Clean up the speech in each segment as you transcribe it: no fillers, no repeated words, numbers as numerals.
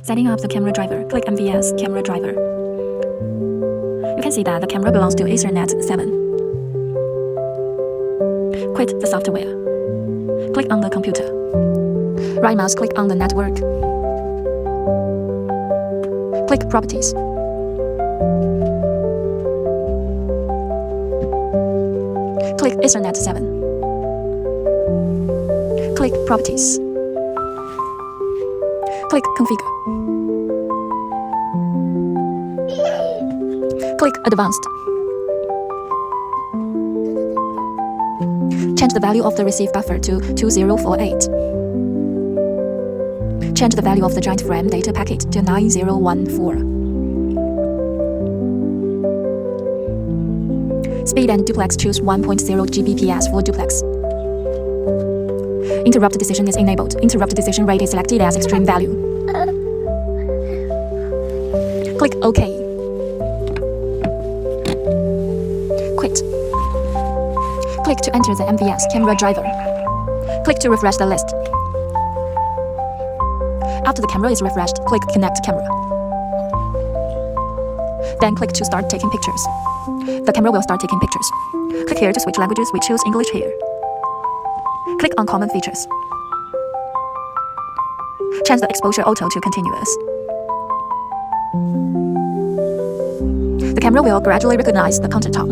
Setting up the camera driver. Click MVS camera driver. You can see that the camera belongs to Ethernet 7. Quit the software. Click on the computer. Right mouse click on the network. Click Properties. Click Ethernet 7. Click Properties. Click Configure. Click Advanced. Change the value of the receive buffer to 2048. Change the value of the giant frame data packet to 9014. Speed and duplex, choose 1.0 Gbps for duplex. Interrupt decision is enabled. Interrupt decision rate is selected as extreme value. Click OK. Quit. Click to enter the MVS camera driver. Click to refresh the list. After the camera is refreshed, click Connect Camera. Then click to start taking pictures. The camera will start taking pictures. Click here to switch languages. We choose English here. Click on Common Features. Change the exposure auto to continuous. The camera will gradually recognize the countertop.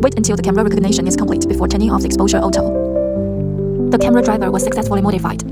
Wait until the camera recognition is complete before turning off the exposure auto. The camera driver was successfully modified.